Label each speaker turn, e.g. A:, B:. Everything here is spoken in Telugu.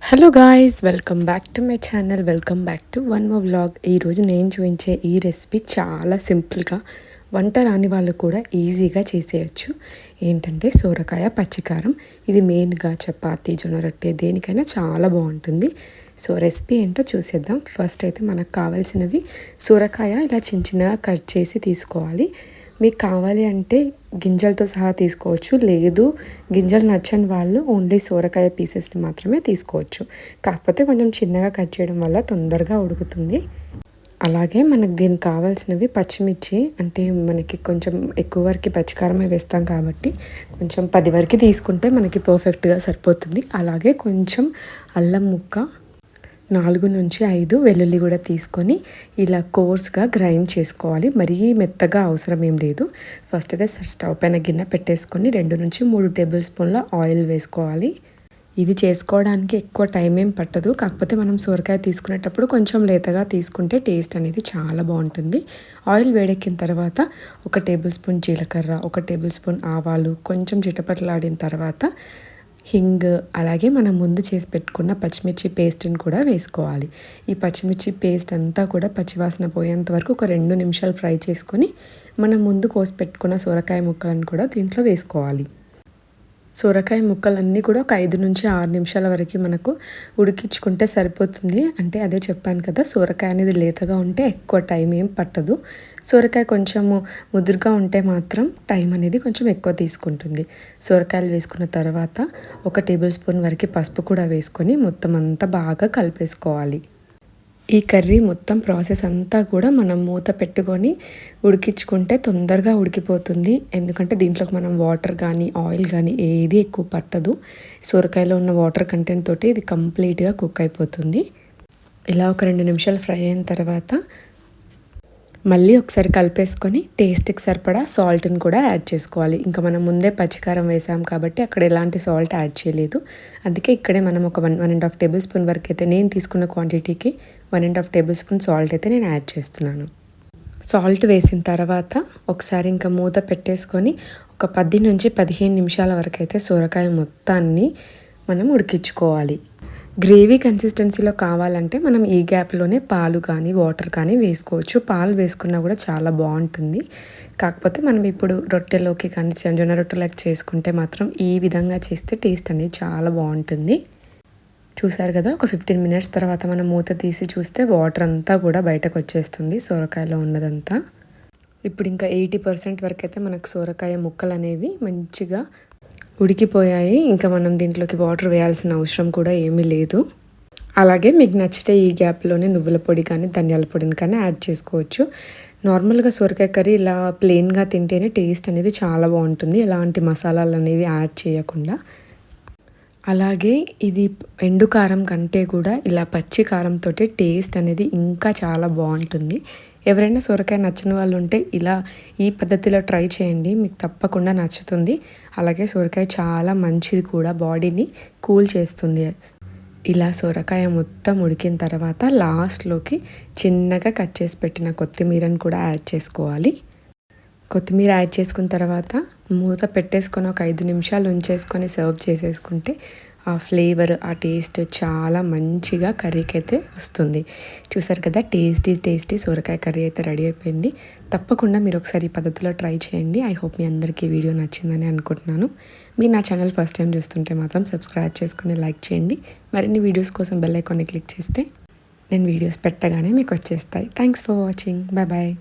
A: Hello guys, welcome back to my channel. Welcome back to one more vlog. ఈరోజు నేను చూపించే ఈ రెసిపీ చాలా సింపుల్గా వంట రాని వాళ్ళు కూడా ఈజీగా చేసేయచ్చు. ఏంటంటే సోరకాయ పచ్చికారం. ఇది మెయిన్గా చపాతీ, జొన్న రొట్టె దేనికైనా చాలా బాగుంటుంది. సో రెసిపీ ఏంటో చూసేద్దాం. ఫస్ట్ అయితే మనకు కావాల్సినవి సోరకాయ ఇలా చిన్న చిన్నగా కట్ చేసి తీసుకోవాలి. మీకు కావాలి అంటే గింజలతో సహా తీసుకోవచ్చు, లేదు గింజలు నచ్చని వాళ్ళు ఓన్లీ సోరకాయ పీసెస్ని మాత్రమే తీసుకోవచ్చు. కాకపోతే కొంచెం చిన్నగా కట్ చేయడం వల్ల తొందరగా ఉడుకుతుంది. అలాగే మనకు దీనికి కావాల్సినవి పచ్చిమిర్చి, అంటే మనకి కొంచెం ఎక్కువ వరకు పచ్చికారమే వేస్తాం కాబట్టి కొంచెం 10 వరకు తీసుకుంటే మనకి పర్ఫెక్ట్గా సరిపోతుంది. అలాగే కొంచెం అల్లం ముక్క, 4 నుంచి 5 వెల్లుల్లి కూడా తీసుకొని ఇలా కోర్స్గా గ్రైండ్ చేసుకోవాలి. మరీ మెత్తగా అవసరం ఏం లేదు. ఫస్ట్ అయితే స్టవ్ పైన గిన్నె పెట్టేసుకొని 2 నుంచి 3 టేబుల్ స్పూన్ల ఆయిల్ వేసుకోవాలి. ఇది చేసుకోవడానికి ఎక్కువ టైం ఏం పట్టదు. కాకపోతే మనం సొరకాయ తీసుకునేటప్పుడు కొంచెం లేతగా తీసుకుంటే టేస్ట్ అనేది చాలా బాగుంటుంది. ఆయిల్ వేడెక్కిన తర్వాత 1 టేబుల్ స్పూన్ జీలకర్ర, 1 టేబుల్ స్పూన్ ఆవాలు కొంచెం చిటపటలాడిన తర్వాత హింగ్, అలాగే మనం ముందు చేసి పెట్టుకున్న పచ్చిమిర్చి పేస్ట్ని కూడా వేసుకోవాలి. ఈ పచ్చిమిర్చి పేస్ట్ అంతా కూడా పచ్చివాసన పోయేంత వరకు ఒక 2 నిమిషాలు ఫ్రై చేసుకొని మనం ముందు కోసి పెట్టుకున్న సొరకాయ ముక్కలను కూడా దీంట్లో వేసుకోవాలి. సొరకాయ ముక్కలన్నీ కూడా ఒక 5 నుంచి 6 నిమిషాల వరకు మనకు ఉడికించుకుంటే సరిపోతుంది. అంటే అదే చెప్పాను కదా, సొరకాయ అనేది లేతగా ఉంటే ఎక్కువ టైం ఏం పట్టదు. సొరకాయ కొంచెము ముదురుగా ఉంటే మాత్రం టైం అనేది కొంచెం ఎక్కువ తీసుకుంటుంది. సొరకాయలు వేసుకున్న తర్వాత 1 టేబుల్ స్పూన్ వరకు పసుపు కూడా వేసుకొని మొత్తం అంతా బాగా కలిపేసుకోవాలి. ఈ కర్రీ మొత్తం ప్రాసెస్ అంతా కూడా మనం మూత పెట్టుకొని ఉడికించుకుంటే తొందరగా ఉడికిపోతుంది. ఎందుకంటే దీంట్లోకి మనం వాటర్ కానీ ఆయిల్ కానీ ఏది ఎక్కువ పట్టదు. సొరకాయలో ఉన్న వాటర్ కంటెంట్ తోటి ఇది కంప్లీట్గా కుక్ అయిపోతుంది. ఇలా ఒక 2 నిమిషాలు ఫ్రై అయిన తర్వాత మళ్ళీ ఒకసారి కలిపేసుకొని టేస్ట్కి సరిపడా సాల్ట్ని కూడా యాడ్ చేసుకోవాలి. ఇంకా మనం ముందే పచ్చికారం వేసాం కాబట్టి అక్కడ ఎలాంటి సాల్ట్ యాడ్ చేయలేదు. అందుకే ఇక్కడే మనం ఒక 1.5 టేబుల్ స్పూన్ వరకు అయితే, నేను తీసుకున్న క్వాంటిటీకి 1.5 టేబుల్ స్పూన్ సాల్ట్ అయితే నేను యాడ్ చేస్తున్నాను. సాల్ట్ వేసిన తర్వాత ఒకసారి ఇంకా మూత పెట్టేసుకొని ఒక 10 నుంచి 15 నిమిషాల వరకు అయితే సొరకాయ మొత్తాన్ని మనం ఉడికించుకోవాలి. గ్రేవీ కన్సిస్టెన్సీలో కావాలంటే మనం ఈ గ్యాప్లోనే పాలు కానీ వాటర్ కానీ వేసుకోవచ్చు. పాలు వేసుకున్నా కూడా చాలా బాగుంటుంది. కాకపోతే మనం ఇప్పుడు రొట్టెలోకి కానీ జొన్న రొట్టెలోకి చేసుకుంటే మాత్రం ఈ విధంగా చేస్తే టేస్ట్ అనేది చాలా బాగుంటుంది. చూసారు కదా, ఒక 15 మినిట్స్ తర్వాత మనం మూత తీసి చూస్తే వాటర్ అంతా కూడా బయటకు వచ్చేస్తుంది, సొరకాయలో ఉన్నదంతా. ఇప్పుడు ఇంకా 80% వరకు అయితే మనకు సొరకాయ ముక్కలు అనేవి మంచిగా ఉడికిపోయాయి. ఇంకా మనం దీంట్లోకి వాటర్ వేయాల్సిన అవసరం కూడా ఏమీ లేదు. అలాగే మీకు నచ్చితే ఈ గ్యాప్లోనే నువ్వుల పొడి కానీ ధనియాల పొడిని కానీ యాడ్ చేసుకోవచ్చు. నార్మల్గా సొరకాయ కర్రీ ఇలా ప్లెయిన్గా తింటేనే టేస్ట్ అనేది చాలా బాగుంటుంది, ఎలాంటి మసాలాలు అనేవి యాడ్ చేయకుండా. అలాగే ఇది ఎండు కారం కంటే కూడా ఇలా పచ్చి కారంతో టేస్ట్ అనేది ఇంకా చాలా బాగుంటుంది. ఎవరైనా సొరకాయ నచ్చని వాళ్ళు ఉంటే ఇలా ఈ పద్ధతిలో ట్రై చేయండి, మీకు తప్పకుండా నచ్చుతుంది. అలాగే సొరకాయ చాలా మంచిది కూడా, బాడీని కూల్ చేస్తుంది. ఇలా సొరకాయ మొత్తం ఉడికిన తర్వాత లాస్ట్లోకి చిన్నగా కట్ చేసి పెట్టిన కొత్తిమీరని కూడా యాడ్ చేసుకోవాలి. కొత్తిమీర యాడ్ చేసుకున్న తర్వాత మూత పెట్టేసుకొని ఒక 5 నిమిషాలు ఉంచేసుకొని సర్వ్ చేసేసుకుంటే ఆ ఫ్లేవర్, ఆ టేస్ట్ చాలా మంచిగా కర్రీకి అయితే వస్తుంది. చూసారు కదా, టేస్టీ సొరకాయ కర్రీ అయితే రెడీ అయిపోయింది. తప్పకుండా మీరు ఒకసారి ఈ పద్ధతిలో ట్రై చేయండి. ఐ హోప్ మీ అందరికీ వీడియో నచ్చిందని అనుకుంటున్నాను. మీరు నా ఛానల్ ఫస్ట్ టైం చూస్తుంటే మాత్రం సబ్స్క్రైబ్ చేసుకుని లైక్ చేయండి. మరిన్ని వీడియోస్ కోసం బెల్ ఐకాన్ని క్లిక్ చేస్తే నేను వీడియోస్ పెట్టగానే మీకు వచ్చేస్తాయి. Thanks for watching. బాయ్.